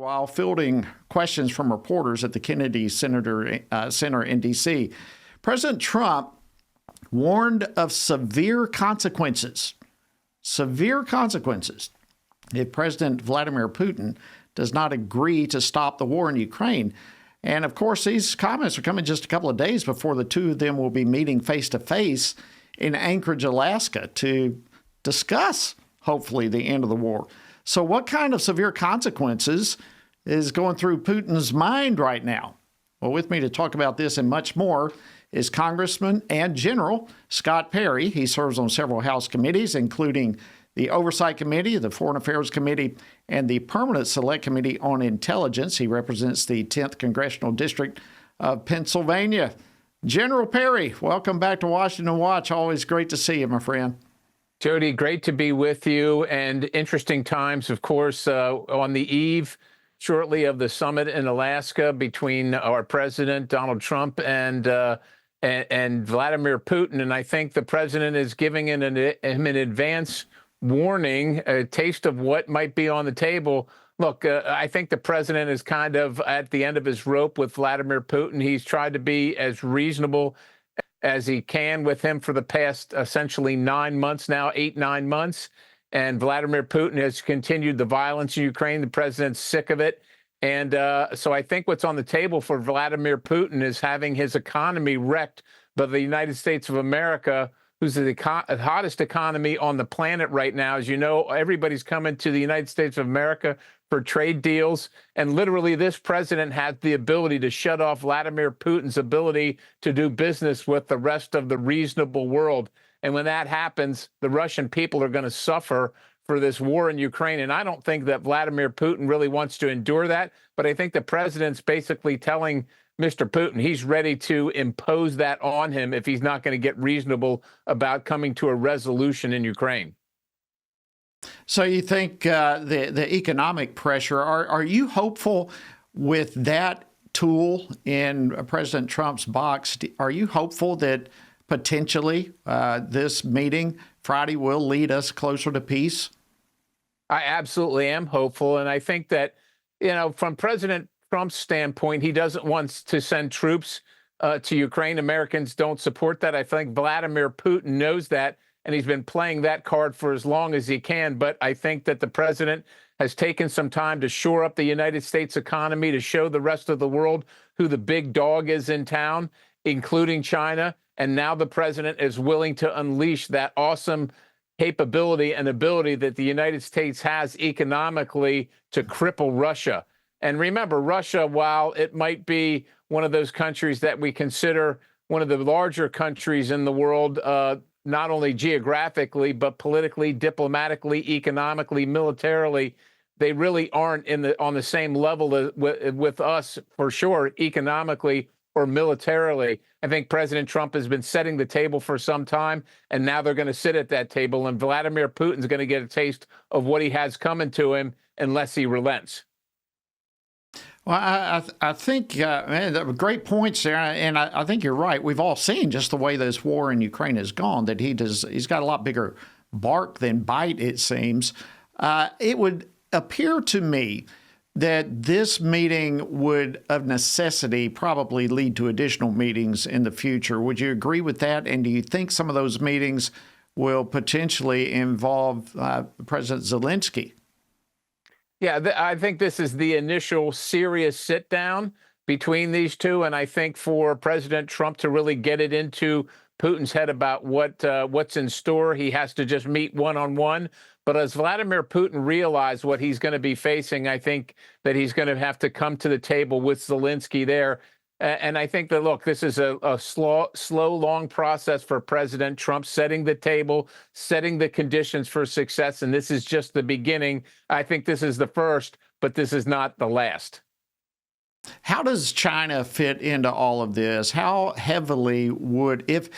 while fielding questions from reporters at the Kennedy Center in D.C. President Trump warned of severe consequences if President Vladimir Putin does not agree to stop the war in Ukraine. And of course, these comments are coming just a couple of days before the two of them will be meeting face to face in Anchorage, Alaska, to discuss, hopefully, the end of the war. So what kind of severe consequences is going through Putin's mind right now? Well, with me to talk about this and much more is Congressman and General Scott Perry. He serves on several House committees, including the Oversight Committee, the Foreign Affairs Committee, and the Permanent Select Committee on Intelligence. He represents the 10th Congressional District of Pennsylvania. General Perry, welcome back to Washington Watch. Always great to see you, my friend. Jody, great to be with you, and interesting times, of course, on the eve shortly of the summit in Alaska between our president, Donald Trump, and Vladimir Putin. And I think the president is giving him an advance warning, a taste of what might be on the table. Look, I think the president is kind of at the end of his rope with Vladimir Putin. He's tried to be as reasonable as he can with him for the past essentially 9 months now, 8-9 months. And Vladimir Putin has continued the violence in Ukraine. The president's sick of it. And so I think what's on the table for Vladimir Putin is having his economy wrecked by the United States of America, who's the hottest economy on the planet right now. As you know, everybody's coming to the United States of America for trade deals. And literally, this president has the ability to shut off Vladimir Putin's ability to do business with the rest of the reasonable world. And when that happens, the Russian people are going to suffer for this war in Ukraine. And I don't think that Vladimir Putin really wants to endure that. But I think the president's basically telling Mr. Putin he's ready to impose that on him if he's not going to get reasonable about coming to a resolution in Ukraine. So you think the economic pressure, are you hopeful with that tool in President Trump's box? Are you hopeful that potentially this meeting Friday will lead us closer to peace? I absolutely am hopeful. And I think that, from President Trump's standpoint, he doesn't want to send troops to Ukraine. Americans don't support that. I think Vladimir Putin knows that, and he's been playing that card for as long as he can. But I think that the president has taken some time to shore up the United States economy, to show the rest of the world who the big dog is in town, including China. And now the president is willing to unleash that awesome capability and ability that the United States has economically to cripple Russia. And remember, Russia, while it might be one of those countries that we consider one of the larger countries in the world, not only geographically, but politically, diplomatically, economically, militarily, they really aren't on the same level with us, for sure, economically or militarily. I think President Trump has been setting the table for some time, and now they're going to sit at that table, and Vladimir Putin's going to get a taste of what he has coming to him unless he relents. Well, I think, man, great points there, and I think you're right. We've all seen just the way this war in Ukraine has gone, that he's got a lot bigger bark than bite, it seems. It would appear to me that this meeting would, of necessity, probably lead to additional meetings in the future. Would you agree with that? And do you think some of those meetings will potentially involve President Zelensky? Yeah, I think this is the initial serious sit down between these two. And I think for President Trump to really get it into Putin's head about what's in store, he has to just meet one-on-one. But as Vladimir Putin realized what he's going to be facing, I think that he's going to have to come to the table with Zelensky there. And I think that, look, this is a slow, long process for President Trump, setting the table, setting the conditions for success. And this is just the beginning. I think this is the first, but this is not the last. How does China fit into all of this? How heavily would, if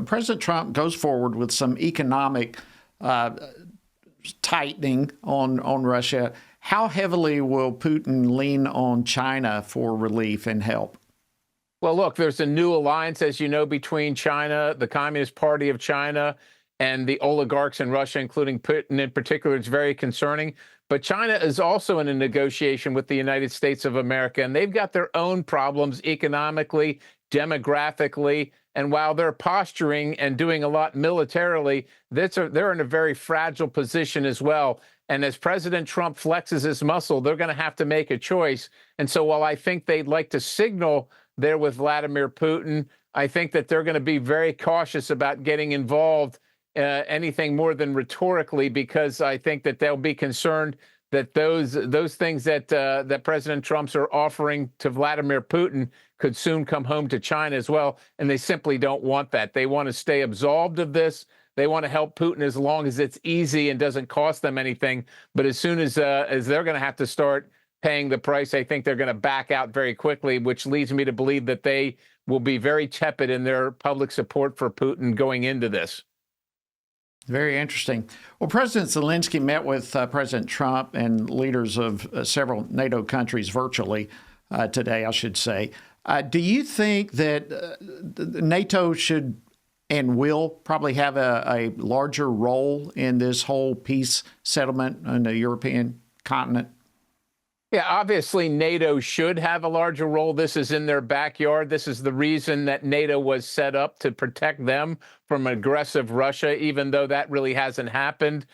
President Trump goes forward with some economic tightening on Russia, how heavily will Putin lean on China for relief and help? Well, look, there's a new alliance, as you know, between China, the Communist Party of China, and the oligarchs in Russia, including Putin in particular. It's very concerning. But China is also in a negotiation with the United States of America, and they've got their own problems economically, demographically. And while they're posturing and doing a lot militarily, they're in a very fragile position as well. And as President Trump flexes his muscle, they're going to have to make a choice. And so while I think they'd like to signal there with Vladimir Putin, I think that they're going to be very cautious about getting involved anything more than rhetorically, because I think that they'll be concerned that those things that that President Trump's are offering to Vladimir Putin could soon come home to China as well, and they simply don't want that. They want to stay absolved of this. They want to help Putin as long as it's easy and doesn't cost them anything. But as soon as they're going to have to start paying the price, I think they're going to back out very quickly, which leads me to believe that they will be very tepid in their public support for Putin going into this. Very interesting. Well, President Zelensky met with President Trump and leaders of several NATO countries virtually today, I should say. Do you think that NATO should and will probably have a larger role in this whole peace settlement on the European continent? Yeah, obviously, NATO should have a larger role. This is in their backyard. This is the reason that NATO was set up, to protect them from aggressive Russia, even though that really hasn't happened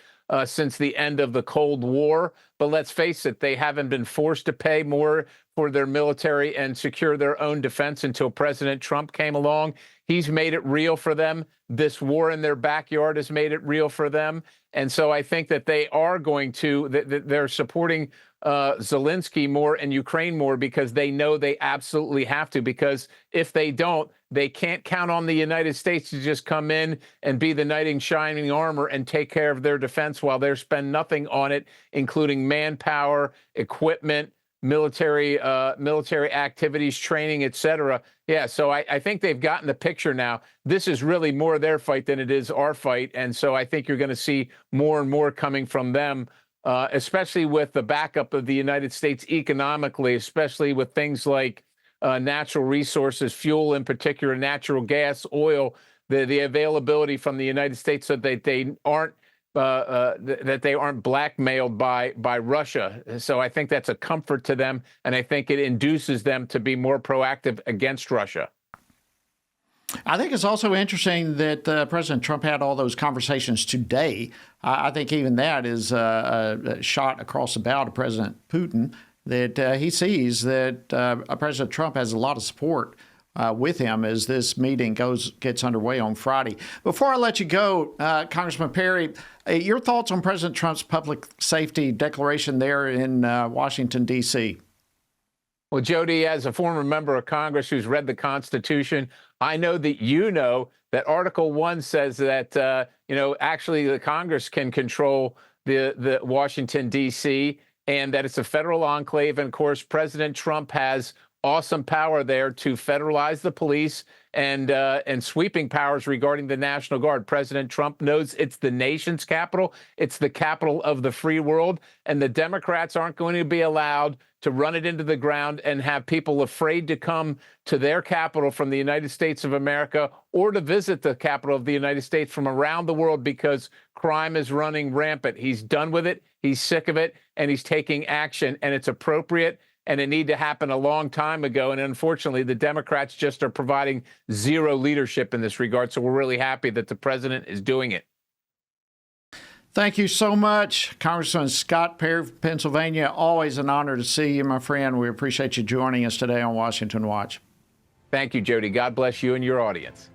since the end of the Cold War. But let's face it, they haven't been forced to pay more for their military and secure their own defense until President Trump came along. He's made it real for them. This war in their backyard has made it real for them. And so I think that they are going to, they're supporting Zelensky more and Ukraine more because they know they absolutely have to, because if they don't, they can't count on the United States to just come in and be the knight in shining armor and take care of their defense while they spend nothing on it, including manpower, equipment, military activities, training, etc. Yeah, so I think they've gotten the picture now. This is really more their fight than it is our fight. And so I think you're going to see more and more coming from them, especially with the backup of the United States economically, especially with things like natural resources, fuel in particular, natural gas, oil, the availability from the United States, so that they aren't blackmailed by Russia. So I think that's a comfort to them, and I think it induces them to be more proactive against Russia. I think it's also interesting that President Trump had all those conversations today. I think even that is a shot across the bow to President Putin, that he sees that President Trump has a lot of support with him as this meeting gets underway on Friday. Before I let you go, Congressman Perry, your thoughts on President Trump's public safety declaration there in Washington, D.C.? Well, Jody, as a former member of Congress who's read the Constitution, I know that you know that Article 1 says that, actually the Congress can control the Washington, D.C., and that it's a federal enclave. And, of course, President Trump has awesome power there to federalize the police and sweeping powers regarding the National Guard. President Trump knows it's the nation's capital. It's the capital of the free world. And the Democrats aren't going to be allowed to run it into the ground and have people afraid to come to their capital from the United States of America, or to visit the capital of the United States from around the world, because crime is running rampant. He's done with it. He's sick of it, and he's taking action, and it's appropriate. And it needed to happen a long time ago. And unfortunately, the Democrats just are providing zero leadership in this regard. So we're really happy that the president is doing it. Thank you so much, Congressman Scott Perry from Pennsylvania. Always an honor to see you, my friend. We appreciate you joining us today on Washington Watch. Thank you, Jody. God bless you and your audience.